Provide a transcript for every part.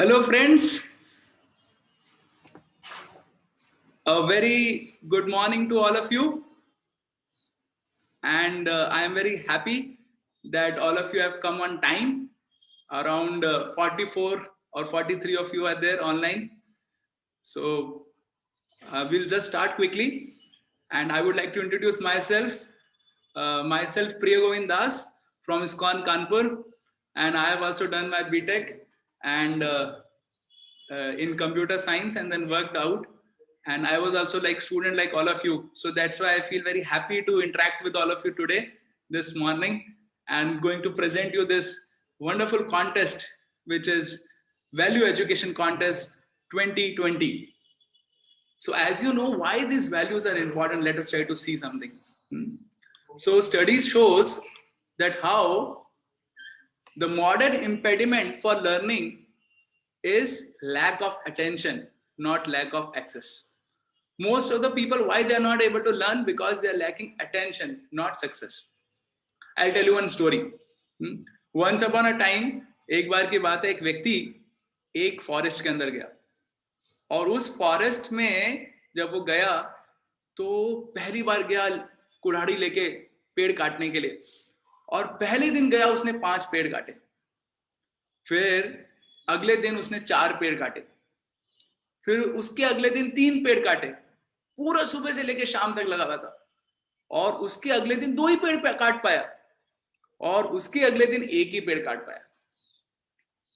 Hello, friends. A very good morning to all of you. And I am very happy that all of you have come on time. Around 44 or 43 of you are there online. So we'll just start quickly. And I would like to introduce myself. Myself, Priya Govind Das from ISKCON Kanpur. And I have also done my BTech and in computer science and then worked out. And I was also like student like all of you. So that's why I feel very happy to interact with all of you today, this morning, and going to present you this wonderful contest, which is Value Education Contest 2020. So as you know, why these values are important, let us try to see something. So studies shows that how the modern impediment for learning is lack of attention, not lack of access. Most of the people, why they are not able to learn? Because they are lacking attention, not success. I'll tell you one story. Once upon a time, एक बार की बात है, एक व्यक्ति एक forest के अंदर गया और उस फॉरेस्ट में जब वो गया तो पहली बार गया कुल्हाड़ी लेके पेड़ काटने के लिए और पहले दिन गया उसने 5 पेड़ काटे, फिर अगले दिन उसने 4 पेड़ काटे, फिर उसके अगले दिन 3 पेड़ काटे, पूरा सुबह से लेके शाम तक लगा हुआ था और उसके अगले दिन 2 ही पेड़ काट पाया और उसके अगले दिन 1 ही पेड़ काट पाया।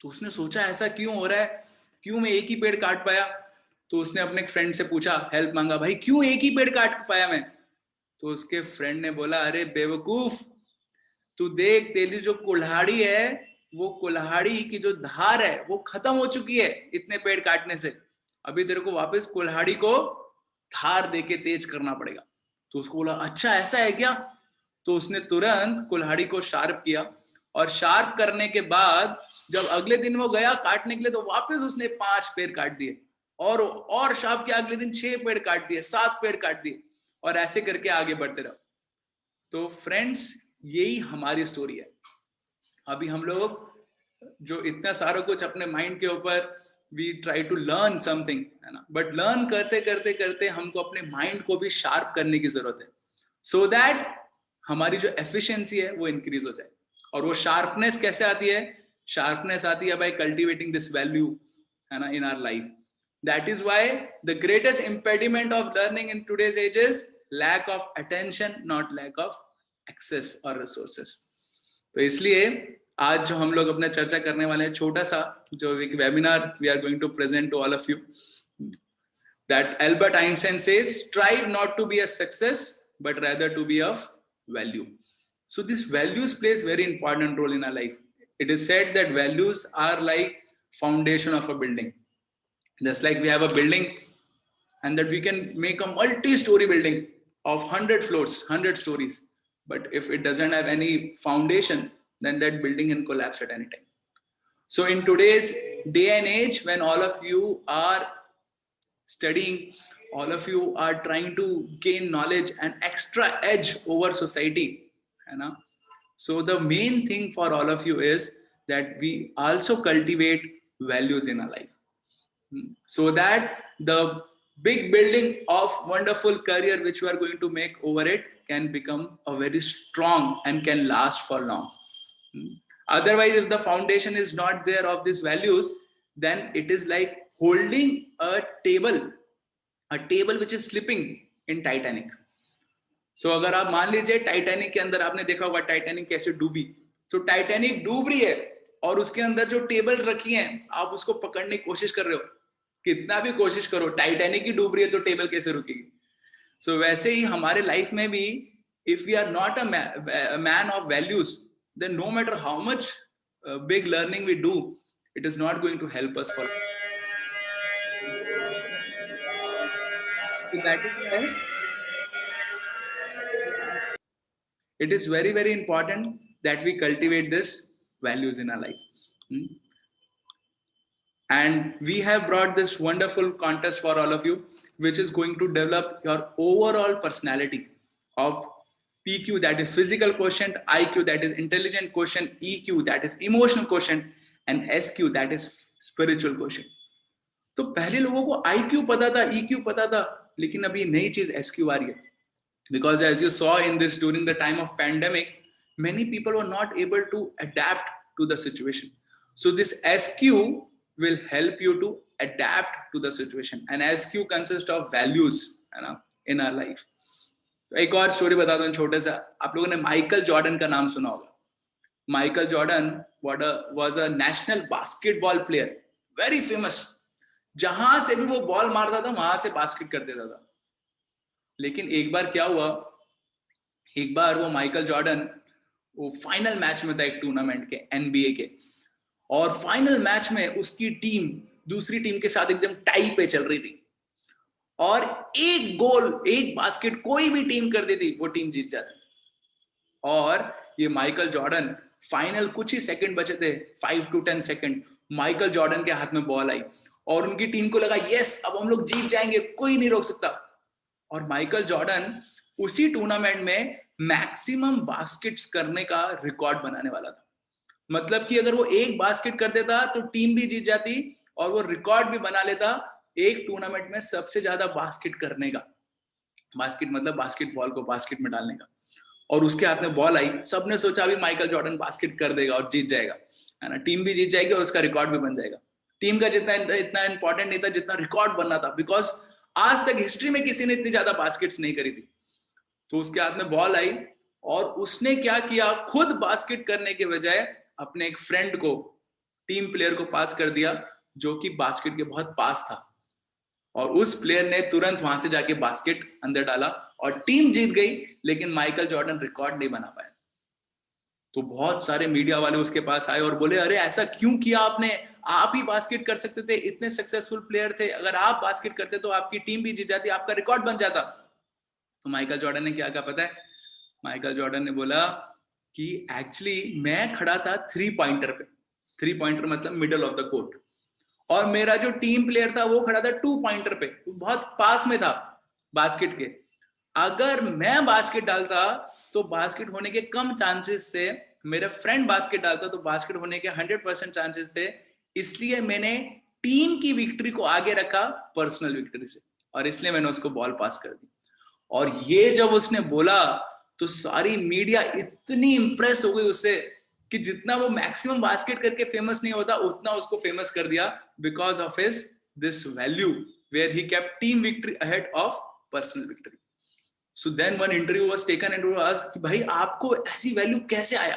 तो उसने सोचा ऐसा क्यों हो रहा है, क्यों मैं 1 ही पेड़ काट पाया? तो उसने अपने फ्रेंड से पूछा, हेल्प मांगा, भाई क्यों 1 ही पेड़ काट पाया मैं? तो उसके फ्रेंड ने बोला, अरे बेवकूफ, तू देख तेरी जो कुल्हाड़ी है वो कुल्हाड़ी की जो धार है वो खत्म हो चुकी है इतने पेड़ काटने से, अभी तेरे को वापस कुल्हाड़ी को धार देके तेज करना पड़ेगा। तो उसको बोला, अच्छा ऐसा है क्या? तो उसने तुरंत कुल्हाड़ी को शार्प किया और शार्प करने के बाद जब अगले दिन वो गया काटने के लिए तो वापस उसने 5 पेड़ काट दिए और शार्प किया, अगले दिन 6 पेड़ काट दिए, 7 पेड़ काट दिए और ऐसे करके आगे बढ़ते रहो। तो फ्रेंड्स, यही हमारी स्टोरी है। अभी हम लोग जो इतना सारा कुछ अपने माइंड के ऊपर we try to learn something, है ना, बट लर्न करते करते करते हमको अपने माइंड को भी शार्प करने की जरूरत है सो दैट हमारी जो एफिशिएंसी है वो इंक्रीज हो जाए। और वो शार्पनेस कैसे आती है? शार्पनेस आती है बाय कल्टिवेटिंग दिस वैल्यू, है ना, in our life. That is why the greatest impediment of learning in today's age is lack of attention, not lack of access और रिसोर्सेस। तो इसलिए आज जो हम लोग अपना चर्चा करने वाले हैं, छोटा सा जो एक webinar we are going to present to all of you, that Albert Einstein says, strive not to be a success but rather to be of value. So these values plays very important role in our life. It is said that values are like foundation of a building. Just like we have a building and that we can make a multi-story building of 100 floors, 100 stories, but if it doesn't have any foundation, then that building can collapse at any time. So in today's day and age, when all of you are studying, all of you are trying to gain knowledge and extra edge over society, you know, so the main thing for all of you is that we also cultivate values in our life, so that the big building of wonderful career which you are going to make over it can become a very strong and can last for long. Otherwise, if the foundation is not there of these values, then it is like holding a table which is slipping in Titanic. So अगर आप मान लीजिए Titanic के अंदर, आपने देखा होगा Titanic कैसे डूबी, तो टाइटैनिक डूब रही है और उसके अंदर जो टेबल रखी है आप उसको पकड़ने की कोशिश कर रहे हो, कितना भी कोशिश करो, टाइटैनिक ही डूब रही है तो टेबल कैसे रुकेगी? सो वैसे ही हमारे लाइफ में भी, if we are not a man of values, then no matter how much big learning we do, it is not going to help us for. So that is why it is very, very important that we cultivate this values in our life. And we have brought this wonderful contest for all of you, which is going to develop your overall personality of PQ, that is physical quotient, IQ, that is intelligent quotient, EQ, that is emotional quotient, and SQ, that is spiritual question. तो पहले लोगों को IQ पता था, EQ पता था, लेकिन अभी नई चीज SQ आ रही है। Because as you saw in this during the time of pandemic, many people were not able to adapt to the situation. So this SQ will help you to adapt to the situation. And SQ consists of values, है ना, in our life. एक और story बताता हूँ छोटे सा। आप लोगों ने माइकल जॉर्डन का नाम सुना होगा। Michael Jordan was a national basketball player, very famous. जहां से भी वो बॉल मारता था वहां से बास्केट कर देता था। लेकिन एक बार क्या हुआ, एक बार वो माइकल जॉर्डन वो फाइनल मैच में था एक टूर्नामेंट के, NBA के, और फाइनल मैच में उसकी टीम दूसरी टीम के साथ एकदम टाई पे चल रही थी, और एक गोल, एक बास्केट कोई भी टीम कर देती वो टीम जीत जाती। और ये माइकल जॉर्डन, फाइनल कुछ ही सेकंड बचे थे, 5 to 10 सेकंड, माइकल जॉर्डन के हाथ में बॉल आई और उनकी टीम को लगा यस अब हम लोग जीत जाएंगे, कोई नहीं रोक सकता। और माइकल जॉर्डन उसी टूर्नामेंट में मैक्सिमम बास्केट्स करने का रिकॉर्ड बनाने वाला था। मतलब कि अगर वो एक बास्केट कर देता तो टीम भी जीत जाती और वो रिकॉर्ड भी बना लेता एक टूर्नामेंट में सबसे ज्यादा बास्केट करने का। बास्केट मतलब बास्केटबॉल को बास्केट में डालने का। और उसके हाथ में बॉल आई, सबने सोचा अभी माइकल जॉर्डन बास्केट कर देगा और जीत जाएगा, है ना, टीम भी जीत जाएगी और उसका रिकॉर्ड भी बन जाएगा। टीम का जितना इतना इंपॉर्टेंट नहीं था जितना रिकॉर्ड बनना था, बिकॉज आज तक हिस्ट्री में किसी ने इतनी ज्यादा बास्केट्स नहीं करी थी। तो उसके हाथ में बॉल आई और उसने क्या किया, खुद बास्केट करने के बजाय अपने एक फ्रेंड को, टीम प्लेयर को पास कर दिया जो कि बास्केट के बहुत पास था, और उस प्लेयर ने तुरंत वहां से जाके बास्केट अंदर डाला और टीम जीत गई, लेकिन माइकल जॉर्डन रिकॉर्ड नहीं बना पाया। तो बहुत सारे मीडिया वाले उसके पास आए और बोले अरे ऐसा क्यों किया आपने, आप ही बास्केट कर सकते थे, इतने सक्सेसफुल प्लेयर थे, अगर आप बास्केट करते तो आपकी टीम भी जीत जाती, आपका रिकॉर्ड बन जाता। तो माइकल जॉर्डन ने क्या कहा पता है? माइकल जॉर्डन ने बोला कि एक्चुअली मैं खड़ा था 3 पॉइंटर पे, 3 पॉइंटर मतलब मिडल ऑफ द कोर्ट, और मेरा जो टीम प्लेयर था वो खड़ा था 2 पॉइंटर पे, बहुत पास में था बास्केट के। अगर मैं बास्केट डालता तो बास्केट होने के कम चांसेस से, मेरा फ्रेंड बास्केट डालता तो बास्केट होने के 100% चांसेस थे, इसलिए मैंने टीम की विक्ट्री को आगे रखा पर्सनल विक्ट्री से, और इसलिए मैंने उसको बॉल पास कर दी। और ये जब उसने बोला तो सारी मीडिया इतनी इंप्रेस हो गई उससे कि जितना वो मैक्सिमम बास्केट करके फेमस नहीं होता उतना उसको फेमस कर दिया, because of his this value where he kept team victory ahead of personal victory. So then one interview was taken and was कि भाई आपको ऐसी वैल्यू कैसे आया?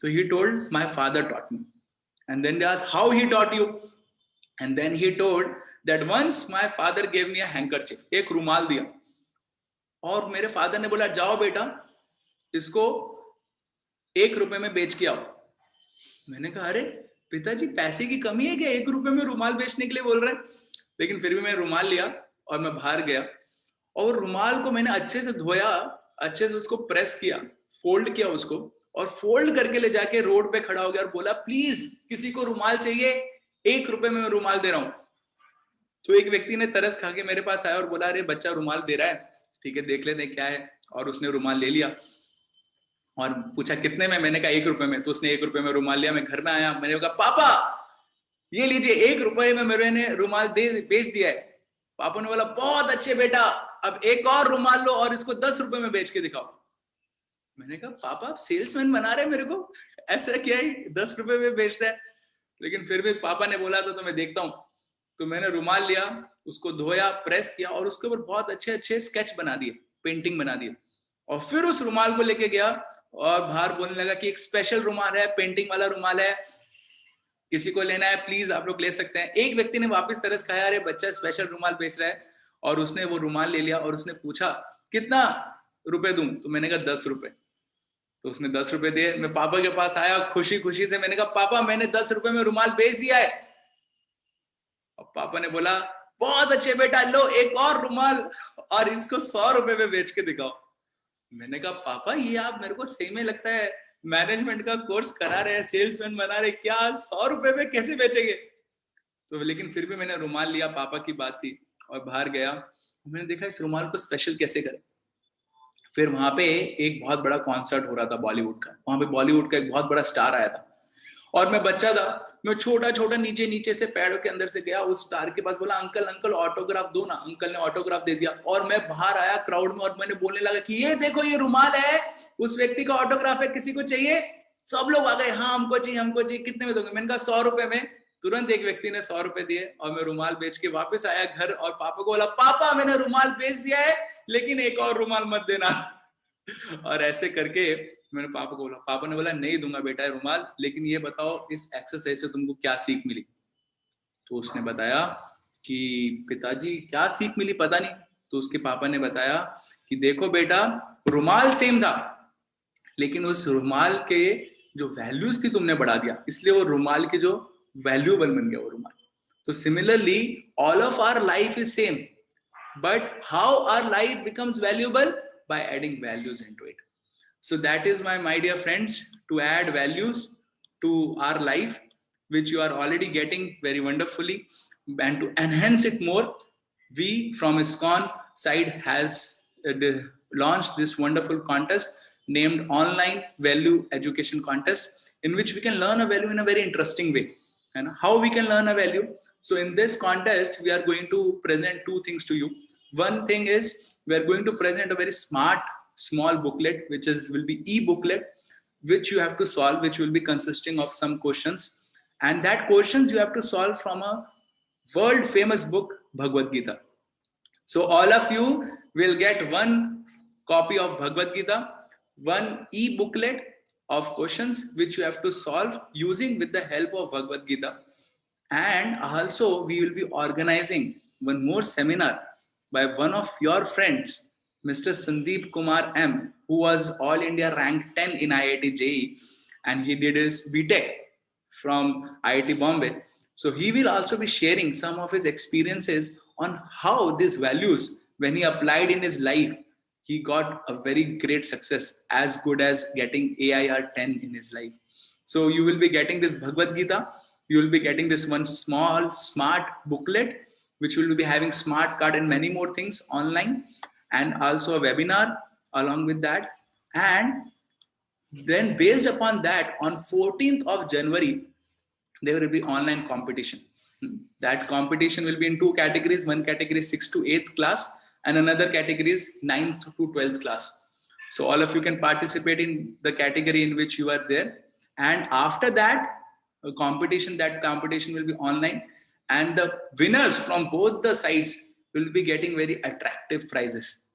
तो he told my father taught me, and then they asked how he taught you, and then he told that once my father gave me a handkerchief, एक रुमाल दिया, और मेरे फादर ने बोला जाओ बेटा इसको 1 रुपए में बेच के आओ। मैंने कहा अरे पिताजी पैसे की कमी है क्या, 1 रुपए में रुमाल बेचने के लिए बोल रहे हैं? लेकिन फिर भी मैं रुमाल लिया और मैं बाहर गया, और रुमाल को मैंने अच्छे से धोया, अच्छे से उसको प्रेस किया, फोल्ड किया उसको, और फोल्ड करके ले जाके रोड पे खड़ा हो गया और बोला प्लीज किसी को रुमाल चाहिए, 1 रुपए में मैं रुमाल दे रहा हूं। तो एक व्यक्ति ने तरस खा के मेरे पास आया और बोला अरे बच्चा रुमाल दे रहा है, ठीक है देख लेते क्या है, और उसने रुमाल ले लिया और पूछा कितने में, मैंने कहा 1 रुपए में। तो उसने 1 रुपए में रुमाल लिया, मैं घर में आया, मैंने कहा पापा ये लीजिए 1 रुपए में मेरे ने रुमाल बेच दिया है। पापा ने बोला बहुत अच्छे बेटा, अब एक और रुमाल लो और इसको 10 रुपए में बेच के दिखाओ। मैंने कहा पापा आप सेल्समैन बना रहे मेरे को, ऐसा क्या है 10 रुपए में बेच रहा है? लेकिन फिर भी पापा ने बोला तो मैं देखता हूँ। तो मैंने रुमाल लिया, उसको धोया, प्रेस किया, और उसके ऊपर बहुत अच्छे अच्छे स्केच बना दिए, पेंटिंग बना दिए, और फिर उस रुमाल को लेके गया और बाहर बोलने लगा कि एक स्पेशल रुमाल है, पेंटिंग वाला रुमाल है, किसी को लेना है प्लीज आप लोग ले सकते हैं। एक व्यक्ति ने वापस तरस खाया, अरे बच्चा स्पेशल रुमाल बेच रहा है, और उसने वो रुमाल ले लिया और उसने पूछा कितना रुपए दूं? तो मैंने कहा 10 रुपए। तो उसने 10 रुपए दिए। मैं पापा के पास आया खुशी खुशी से, मैंने कहा पापा मैंने 10 रुपए में रुमाल बेच दिया है। और पापा ने बोला बहुत अच्छे बेटा, लो एक और रुमाल और इसको 100 रुपए में बेच के दिखाओ। मैंने कहा पापा ये आप मेरे को सही में लगता है मैनेजमेंट का कोर्स करा रहे हैं, सेल्समैन बना रहे, क्या 100 रुपए में कैसे बेचेंगे? तो लेकिन फिर भी मैंने रुमाल लिया, पापा की बात थी, और बाहर गया, मैंने देखा इस रुमाल को स्पेशल कैसे करें। फिर वहां पे एक बहुत बड़ा कॉन्सर्ट हो रहा था बॉलीवुड का, वहां पे बॉलीवुड का एक बहुत बड़ा स्टार आया था, और मैं बच्चा था, मैं छोटा छोटा नीचे नीचे से पैरों के अंदर से गया उस स्टार के पास, बोला अंकल अंकल ऑटोग्राफ दो ना। अंकल ने ऑटोग्राफ दे दिया और मैं बाहर आया क्राउड में और मैंने बोलने लगा कि ये देखो ये रुमाल है, उस व्यक्ति का ऑटोग्राफ है, किसी को चाहिए? सब लोग आ गए, हाँ हमको चाहिए हमको चाहिए, कितने में दोगे? मैंने कहा 100 रुपए में। तुरंत एक व्यक्ति ने 100 रुपए दिए और मैं रुमाल बेच के वापस आया घर और पापा को बोला, पापा मैंने रुमाल बेच दिया है लेकिन एक और रुमाल मत देना। और ऐसे करके मैंने पापा को बोला, पापा ने बोला नहीं दूंगा बेटा रुमाल, लेकिन ये बताओ इस एक्सरसाइज से तुमको क्या सीख मिली? तो उसने बताया कि पिताजी क्या सीख मिली पता नहीं। तो उसके पापा ने बताया कि देखो बेटा, रुमाल सेम था लेकिन उस रुमाल के जो वैल्यूज थी तुमने बढ़ा दिया, इसलिए वो रुमाल के जो वैल्यूएबल बन गया वो रुमाल। तो similarly all of our life is same, but how our life becomes valuable? By adding values into it. So that is my dear friends, to add values to our life, which you are already getting very wonderfully, and to enhance it more, we from ISKCON side has launched this wonderful contest named Online Value Education Contest, in which we can learn a value in a very interesting way. And how we can learn a value? So in this contest, we are going to present two things to you. One thing is we are going to present a very smart small booklet, which will be e-booklet, which you have to solve, which will be consisting of some questions, and that questions you have to solve from a world famous book, Bhagavad Gita. So all of you will get one copy of Bhagavad Gita, one e-booklet of questions which you have to solve using with the help of Bhagavad Gita. And also we will be organizing one more seminar by one of your friends, Mr. Sandeep Kumar M, who was All India Rank 10 in IIT JEE, and he did his BTech from IIT Bombay. So he will also be sharing some of his experiences on how these values, when he applied in his life, he got a very great success, as good as getting AIR 10 in his life. So you will be getting this Bhagavad Gita, you will be getting this one small smart booklet, which will be having smart card and many more things online, and also a webinar along with that. And then based upon that, on 14th of January, there will be online competition. That competition will be in two categories. One category is 6th to 8th class, and another category is 9th to 12th class. So all of you can participate in the category in which you are there. And after that, that competition will be online, and the winners from both the sides will be getting very attractive prizes.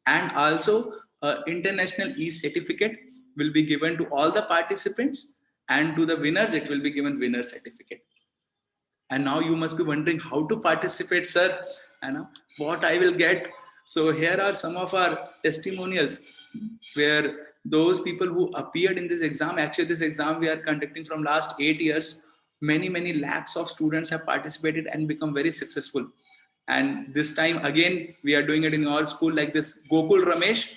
And also international e-certificate will be given to all the participants, and to the winners it will be given winner certificate. And now you must be wondering how to participate, sir, and what I will get. So here are some of our testimonials where those people who appeared in this exam, actually this exam we are conducting from last 8 years, many lakhs of students have participated and become very successful. And this time again we are doing it in our school, like this Gokul Ramesh,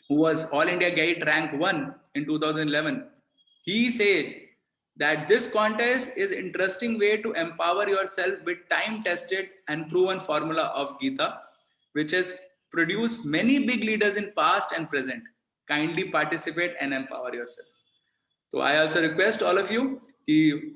who was All India GATE rank 1 in 2011. He said that this contest is an interesting way to empower yourself with time-tested and proven formula of Gita, which has produced many big leaders in past and present. Kindly participate and empower yourself. So I also request all of you,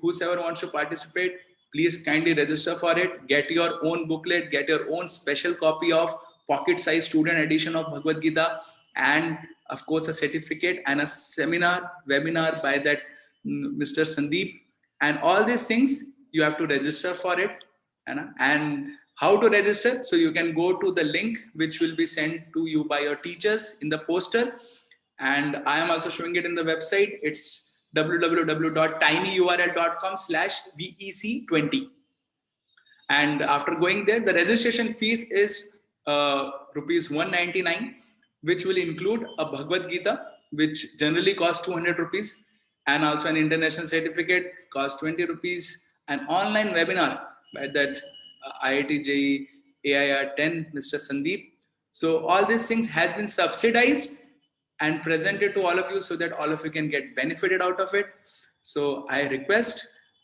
whosoever wants to participate, please kindly register for it. Get your own booklet, get your own special copy of pocket-sized student edition of Bhagavad Gita, and of course a certificate and a seminar, webinar by that Mr. Sandeep. And all these things you have to register for it. And how to register? So you can go to the link which will be sent to you by your teachers in the poster. And I am also showing it in the website. It's www.tinyurl.com/VEC20. And after going there, the registration fees is rupees 199, which will include a Bhagavad Gita, which generally costs 200 rupees, and also an international certificate costs 20 rupees, an online webinar by that IIT JEE AIR 10, Mr. Sandeep. So all these things has been subsidized and presented to all of you so that all of you can get benefited out of it. So I request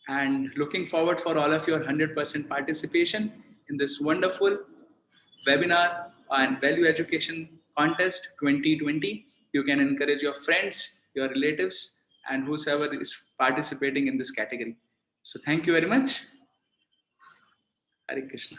and looking forward for all of your 100% participation in this wonderful webinar and value education contest 2020. You can encourage your friends, your relatives and whosoever is participating in this category. So thank you very much. Hare Krishna.